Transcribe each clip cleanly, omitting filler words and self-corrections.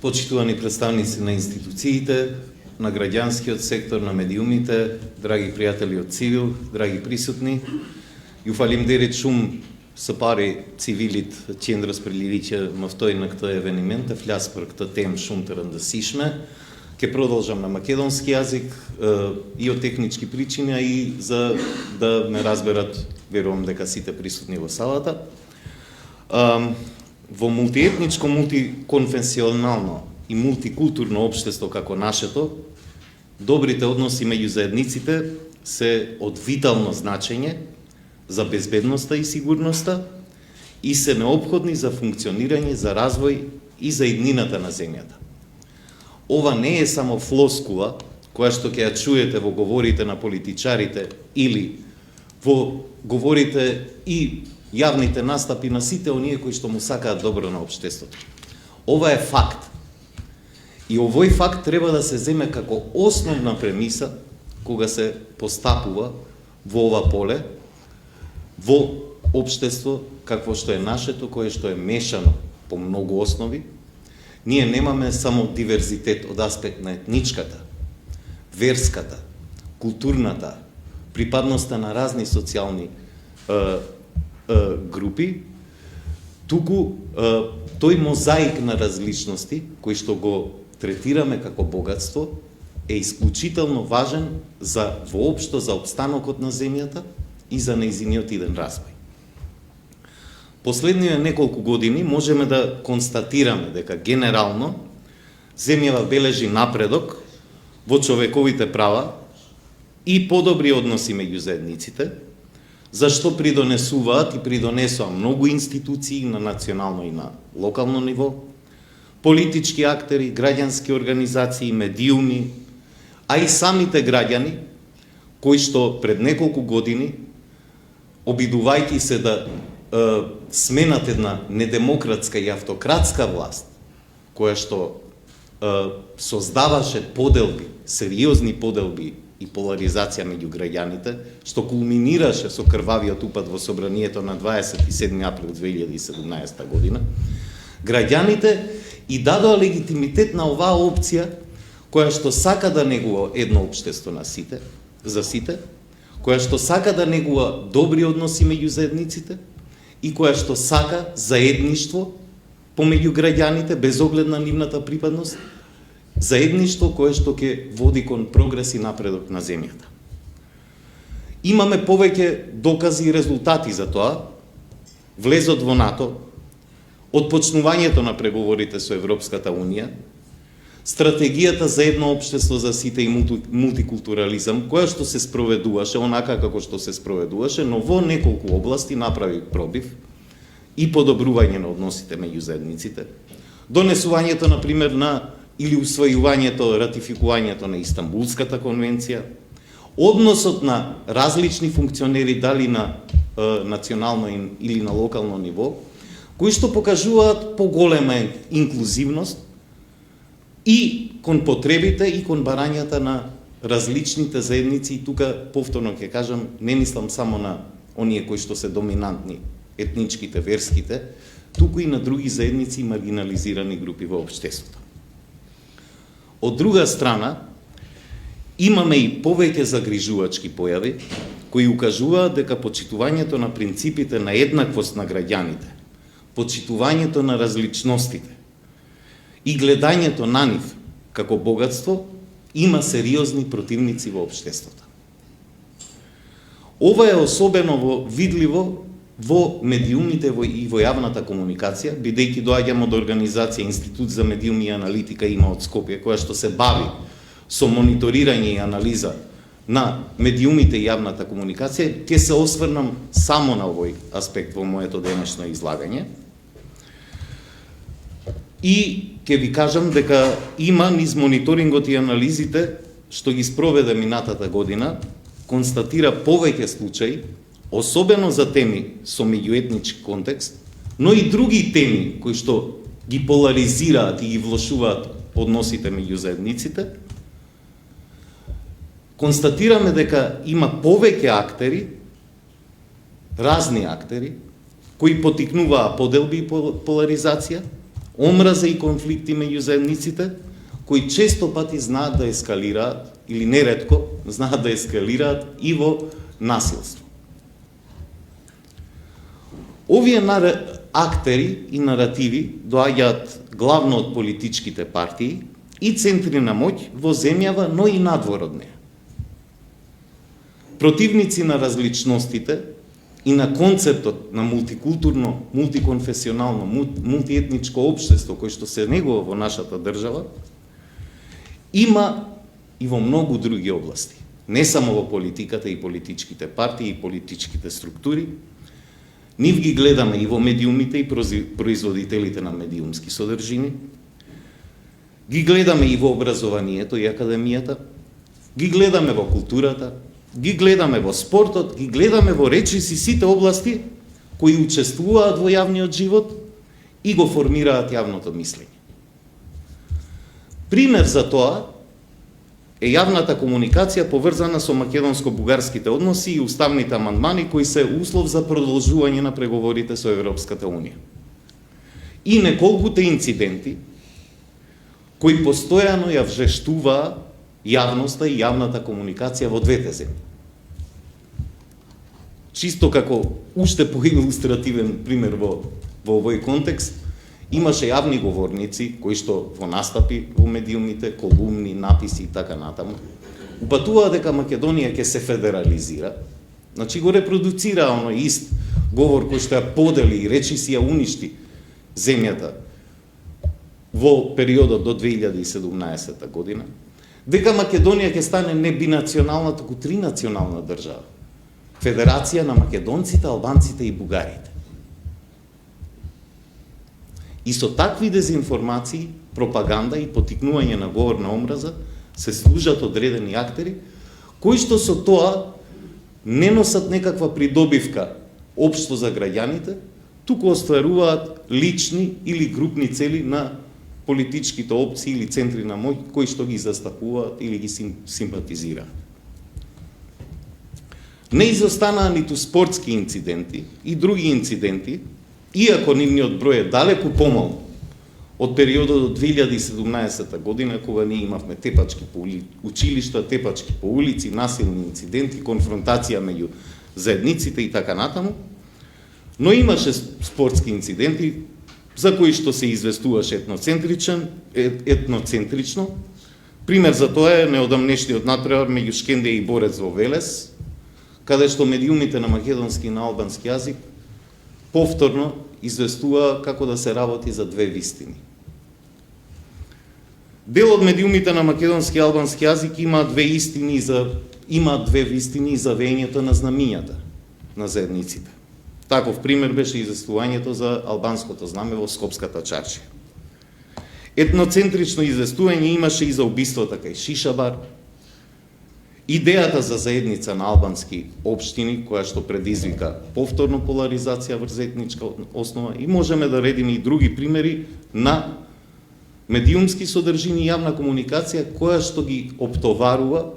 почитувани представници на институциите, на граѓанскиот сектор, на медиумите, драги пријатели од Цивил, драги присутни, ju falimderit shumë së pari civilit qendrës për lidhje më ftoi në këtë eveniment të flas për këtë temë shumë të rëndësishme. Ќе продолжам на македонски јазик и од технички причини, а и за да ме разберат, верувам дека сите присутни во салата. Во мултиетничко, мултиконфесионално и мултикултурно општество како нашето, добрите односи меѓу заедниците се од витално значење за безбедноста и сигурноста и се неопходни за функционирање, за развој и за иднината на земјата. Ова не е само флоскула која што ќе ја чуете во говорите на политичарите или во говорите и јавните настапи на сите оние кои што му сакаат добро на општеството. Ова е факт. И овој факт треба да се земе како основна премиса кога се постапува во ова поле, во општество какво што е нашето, кое што е мешано по многу основи. Ние немаме само диверзитет од аспект на етничката, верската, културната, припадноста на разни социјални групи, туку тој мозаик на различности, кој што го третираме како богатство, е исклучително важен за воопшто за опстанокот на земјата и за нејзиниот иден развој. Последниве неколку години можеме да констатираме дека генерално земјава бележи напредок во човековите права и подобри односи меѓу заедниците, зашто придонесуваат и придонесоа многу институции на национално и на локално ниво, политички актери, граѓански организации, медиуми, а и самите граѓани, кои што пред неколку години, обидувајќи се да сменат една недемократска и автократска власт, која што создаваше поделби, сериозни поделби и поларизација меѓу граѓаните, што кулминираше со крвавиот упад во собранието на 27 април 2017 година, граѓаните и дадоа легитимитет на оваа опција, која што сака да негува едно општество на сите, за сите, која што сака да негува добри односи меѓу заедниците и која што сака заедништво помеѓу граѓаните без оглед на нивната припадност, заедништво кое што ќе води кон прогрес и напредок на земјата. Имаме повеќе докази и резултати за тоа. Влезот во НАТО, отпочнувањето на преговорите со Европската Унија, стратегијата за едно општество за сите и мултикултурализам, која што се спроведуваше, онака како што се спроведуваше, но во неколку области направи пробив и подобрување на односите меѓу заедниците. Донесувањето, например, на или усвојувањето, ратификувањето на Истанбулската конвенција, односот на различни функционери, дали на национално или на локално ниво, кои што покажуваат поголема инклузивност и кон потребите и кон барањата на различните заедници. И тука повторно ќе кажам, не мислам само на оние кои што се доминантни, етничките, верските, туку и на други заедници и маргинализирани групи во општеството. Од друга страна, имаме и повеќе загрижувачки појави кои укажуваат дека почитувањето на принципите на еднаквост на граѓаните, почитувањето на различностите и гледањето на нив како богатство има сериозни противници во општеството. Ова е особено видливо во медиумите и во јавната комуникација, бидејќи доаѓам од организација Институт за медиуми и аналитика има од Скопје, која што се бави со мониторирање и анализа на медиумите и јавната комуникација. Ќе се осврнам само на овој аспект во моето денешно излагање. И ќе ви кажам дека има низ мониторингот и анализите што ги спроведе минатата година, констатира повеќе случаи, особено за теми со меѓуетнички контекст, но и други теми кои што ги поларизираат и ги влошуваат односите меѓу заедниците. Констатираме дека има повеќе актери, разни актери, кои потикнуваа поделби и поларизација, омраза и конфликти меѓу заедниците, кои често пати знаат да ескалираат, или неретко знаат да ескалираат и во насилство. Овие актери и наративи доаѓаат главно од политичките партии и центри на моќ во земјава, но и надвор од неја. Противници на различностите и на концептот на мултикултурно, мултиконфесионално, мултиетничко општество кој што се негува во нашата држава, има и во многу други области. Не само во политиката и политичките партии и политичките структури. Нив ги гледаме и во медиумите и производителите на медиумски содржини. Ги гледаме и во образованието и академијата. Ги гледаме во културата. Ги гледаме во спортот. Ги гледаме во речиси сите области кои учествуваат во јавниот живот и го формираат јавното мислење. Пример за тоа е јавната комуникација поврзана со македонско-бугарските односи и уставните амандмани кои се услов за продолжување на преговорите со Европската Унија. И неколкуте инциденти кои постојано ја вжештуваа јавноста и јавната комуникација во двете земји. Чисто како уште поилустративен пример во овој контекст, имаше јавни говорници кои што во настапи во медиумите, колумни, написи и така натаму, упатуваа дека Македонија ќе се федерализира, значи го репродуцира оној ист говор кој што ја подели и речиси ја уништи земјата во периодот до 2017 година, дека Македонија ќе стане не бинационална, туку тринационална држава. Федерација на македонците, албанците и бугарите. И со такви дезинформации, пропаганда и потикнување на говор на омраза се служат одредени актери, кои што со тоа не носат некаква придобивка општо за граѓаните, туку остваруваат лични или групни цели на политичките опции или центри на моќ кои што ги застапуваат или ги симпатизираат. Не изостанаа ниту спортски инциденти и други инциденти, иако нивниот број е далеку помал од периодот до 2017 година, кога ние имавме тепачки по училишта, тепачки по улици, насилни инциденти, конфронтација меѓу заедниците и така натаму, но имаше спортски инциденти за кои што се известуваше етноцентрично. Пример за тоа е неодамнешниот натпревар меѓу Шкендија и Борец во Велес, каде што медиумите на македонски и на албански јазик повторно известува како да се работи за две вистини. Дел од медиумите на македонски и албански јазик има две вистини за веењето на знамињата на заедниците. Таков пример беше известувањето за албанското знаме во Скопската чаршија. Етноцентрично известување имаше и за убиството кај Шишабар, идејата за заедница на албански општини, која што предизвика повторно поларизација врз етничка основа, и можеме да редиме и други примери на медиумски содржини и јавна комуникација која што ги оптоварува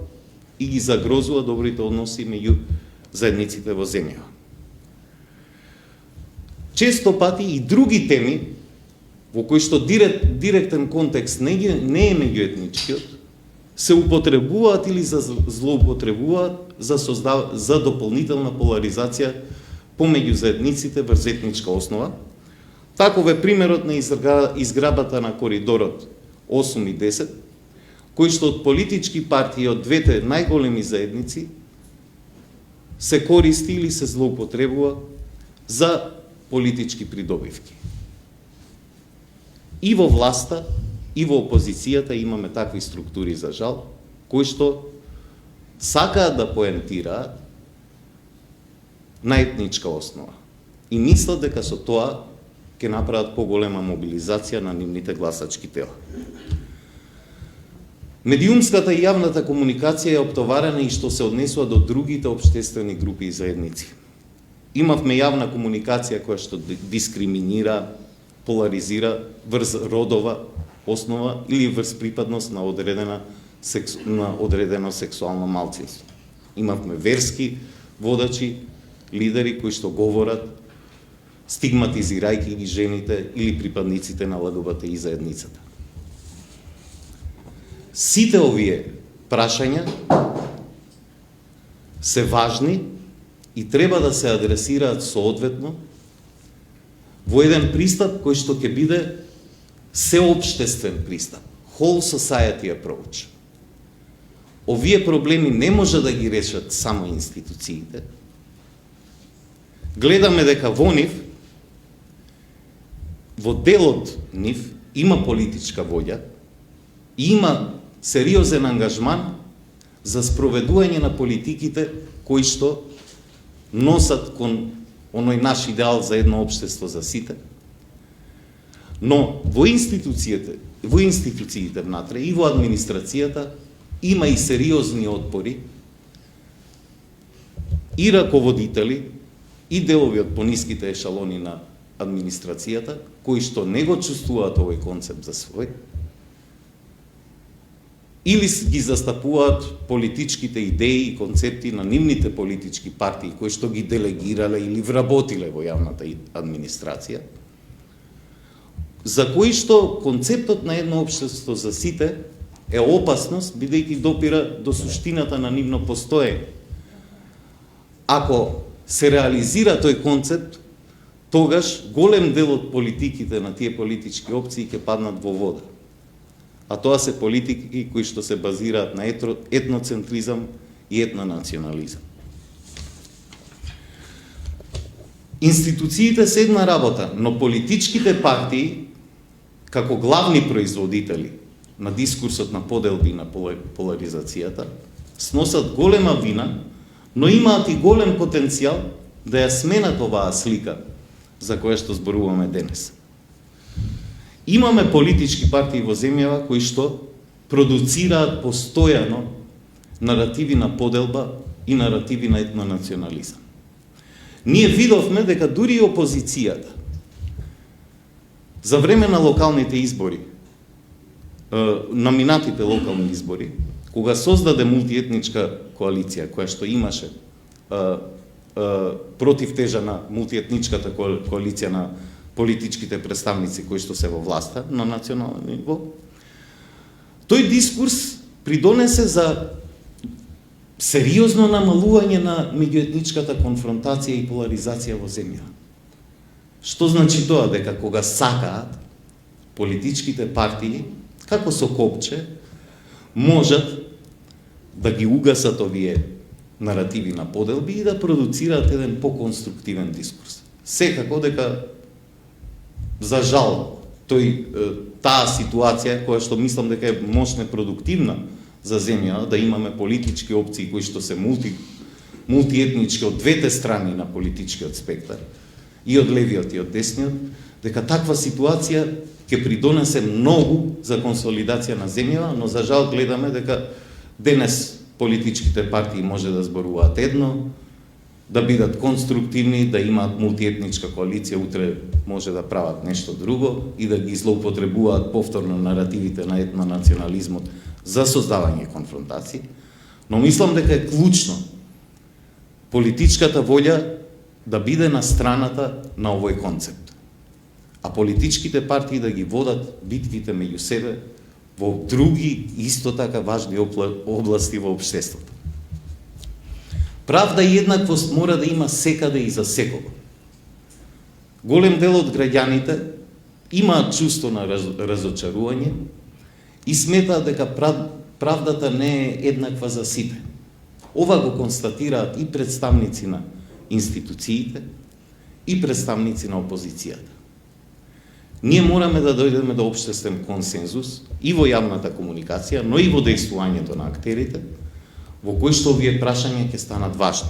и ги загрозува добрите односи меѓу заедниците во земјава. Често пати и други теми во кои што директен контекст не е меѓуетничкиот, се употребуваат или злоупотребуваат за дополнителна поларизација помеѓу заедниците врз етничка основа. Таков е примерот на изграбата на коридорот 8 и 10, кој што од политички партии од двете најголеми заедници се користи или се злоупотребува за политички придобивки. И во власта, и во опозицијата имаме такви структури, за жал, кои што сакаат да поентираат на етничка основа и мислат дека со тоа ќе направат поголема мобилизација на нивните гласачки тела. Медиумската и јавната комуникација е оптоварена и што се однесува до другите општествени групи и заедници. Имавме јавна комуникација која што дискриминира, поларизира врз родова основа или врз припадност на одредено сексуално малцинство. Имавме верски водачи, лидери кои што говорат стигматизирајќи ги жените или припадниците на ЛГБТИ заедницата. Сите овие прашања се важни и треба да се адресираат соодветно во еден пристап кој што ќе биде сеопштествен пристап, whole society approach. Овие проблеми не може да ги решат само институциите. Гледаме дека во нив, во делот нив, има политичка воља и има сериозен ангажман за спроведување на политиките кои што носат кон оној наш идеал за едно општество за сите. Но во институциите внатре и во администрацијата има и сериозни отпори и раководители и делови од пониските ешалони на администрацијата кои што не го чувствуваат овој концепт за свој или ги застапуваат политичките идеи и концепти на нивните политички партии кои што ги делегирале или вработиле во јавната администрација, за кои што концептот на едно општество за сите е опасност, бидејќи допира до суштината на нивно постоење. Ако се реализира тој концепт, тогаш голем дел од политиките на тие политички опции ќе паднат во вода. А тоа се политики кои што се базираат на етноцентризам и етнонационализам. Институциите се една работа, но политичките партии, како главни производители на дискурсот на поделби и на поларизацијата, сносат голема вина, но имаат и голем потенцијал да ја сменат оваа слика за која што зборуваме денес. Имаме политички партии во земјава кои што продуцираат постојано наративи на поделба и наративи на етнонационализам. Ние видовме дека дури и опозицијата за време на локалните избори, на минатите локални избори, кога создаде мултиетничка коалиција која што имаше против тежа на мултиетничката коалиција на политичките представници кои што се во власта на национално ниво, тој дискурс придонесе за сериозно намалување на меѓуетничката конфронтација и поларизација во земја. Што значи тоа? Дека кога сакаат, политичките партии, како со копче, можат да ги угасат овие наративи на поделби и да продуцираат еден поконструктивен дискурс. Секако дека, за жал, таа ситуација, која што мислам дека е мощно продуктивна за земја, да имаме политички опции кои што се мултиетнички од двете страни на политичкиот спектар, и од левиот и од десниот, дека таква ситуација ќе придонесе многу за консолидација на земјава, но за жал гледаме дека денес политичките партии може да зборуваат едно, да бидат конструктивни, да имаат мултиетничка коалиција, утре може да прават нешто друго и да ги злоупотребуваат повторно наративите на етнонационализмот за создавање конфронтации, но мислам дека е клучно политичката воља да биде на страната на овој концепт, а политичките партии да ги водат битките меѓу себе во други исто така важни области во општеството. Правда и еднаквост мора да има секаде и за секого. Голем дел од граѓаните имаат чувство на разочарување и сметаат дека правдата не е еднаква за сите. Ова го констатираат и представници на институциите и представници на опозицијата. Ние мораме да дојдеме до општествен консензус и во јавната комуникација, но и во дејствувањето на актерите, во кои што овие прашања ќе станат важни.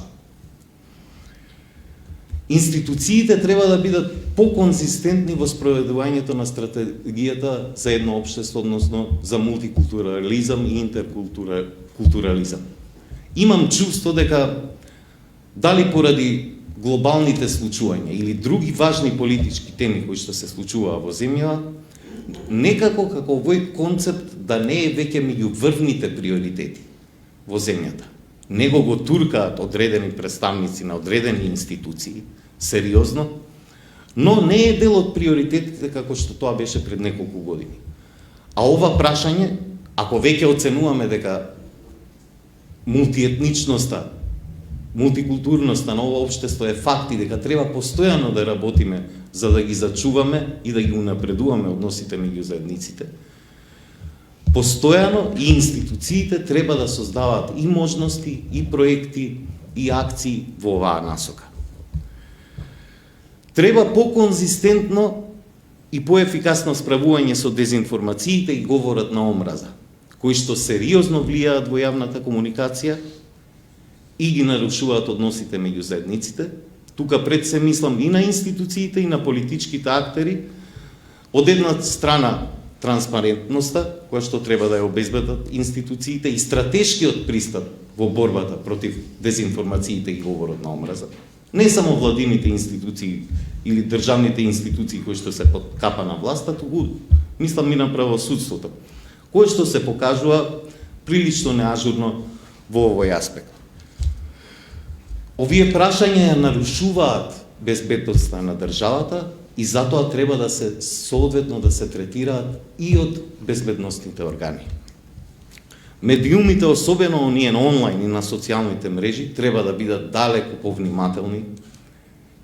Институциите треба да бидат поконзистентни во спроведувањето на стратегијата за едно општество, односно за мултикултурализам и интеркултурализам. Имам чувство дека дали поради глобалните случувања или други важни политички теми кои што се случуваа во земјава, некако како овој концепт да не е веќе меѓу врвните приоритети во земјата. Него го туркаат одредени представници на одредени институции, сериозно, но не е дел од приоритетите како што тоа беше пред неколку години. А ова прашање, ако веќе оценуваме дека мултиетничноста, мултикултурноста на ова општество е факт и дека треба постојано да работиме за да ги зачуваме и да ги унапредуваме односите меѓу заедниците, постојано и институциите треба да создаваат и можности, и проекти, и акции во оваа насока. Треба по-конзистентно и поефикасно справување со дезинформациите и говорот на омраза, кои што сериозно влијаат во јавната комуникација и ги нарушуваат односите меѓу заедниците. Тука пред се мислам и на институциите и на политичките актери. Од една страна транспарентноста, која што треба да ја обезбедат институциите, и стратешкиот пристап во борбата против дезинформациите и говорот на омраза. Не само владините институции или државните институции кои што се под капа на власта, туку мислам и на правосудството, кое што се покажува прилично неажурно во овој аспект. Овие прашања нарушуваат безбедноста на државата и затоа треба да се соодветно да се третираат и од безбедносните органи. Медиумите, особено оние на онлайн и на социјалните мрежи, треба да бидат далеку повнимателни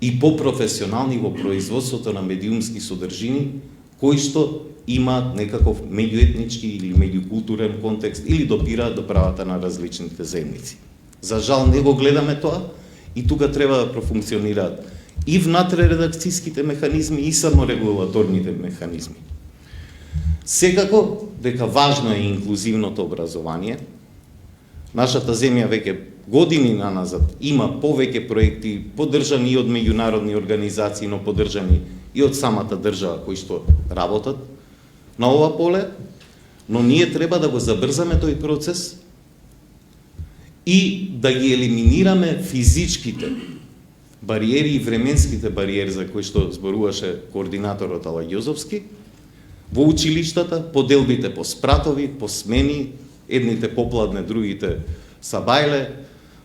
и попрофесионални во производството на медиумски содржини, кои што имаат некаков меѓуетнички или меѓукултурен контекст или допираат до правата на различните заедници. За жал не го гледаме тоа и тука треба да профункционираат и внатрередакцијските механизми и саморегулаторните механизми. Секако дека важно е инклузивното образование. Нашата земја веќе години наназад има повеќе проекти поддржани и од меѓународни организации, но поддржани и од самата држава кои што работат на ова поле, но ние треба да го забрзаме тој процес и да ги елиминираме физичките бариери и временските бариери за кои што зборуваше координаторот Ала Ѓозовски во училиштата, поделбите по спратови, по смени, едните попладне, другите сабајле,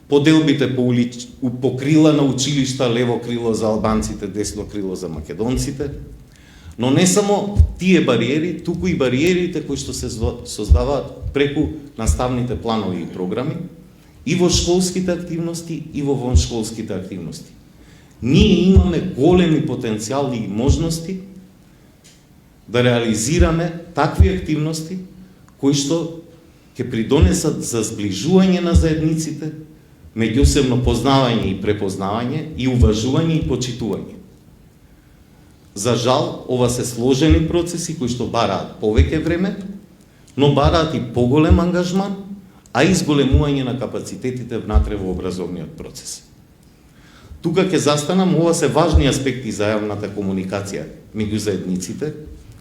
поделбите по крила на училишта, лево крило за албанците, десно крило за македонците. Но не само тие бариери, туку и бариерите кои што се создаваат преку наставните планови и програми, и во школските активности, и во воншколските активности. Ние имаме големи потенцијали и можности да реализираме такви активности кои што ќе придонесат за зближување на заедниците, меѓусебно познавање и препознавање, и уважување и почитување. За жал, ова се сложени процеси кои што бараат повеќе време, но бараат и поголем ангажман, а и зголемување на капацитетите внатре во образовниот процес. Тука ќе застанам, ова се важни аспекти за јавната комуникација меѓу заедниците,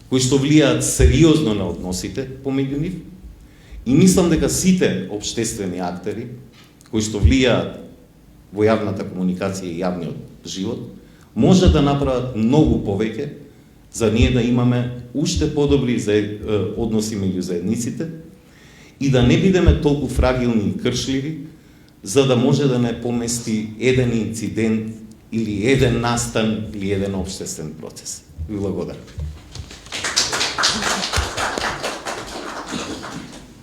кои што влијаат сериозно на односите помеѓу нив, и мислам дека сите општествени актери кои што влијаат во јавната комуникација и јавниот живот, може да направат многу повеќе за ние да имаме уште подобри односи меѓу заедниците и да не бидеме толку фрагилни и кршливи, за да може да не помести еден инцидент или еден настан или еден општествен процес. Ви благодарам.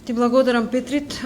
Ти благодарам, Петрит.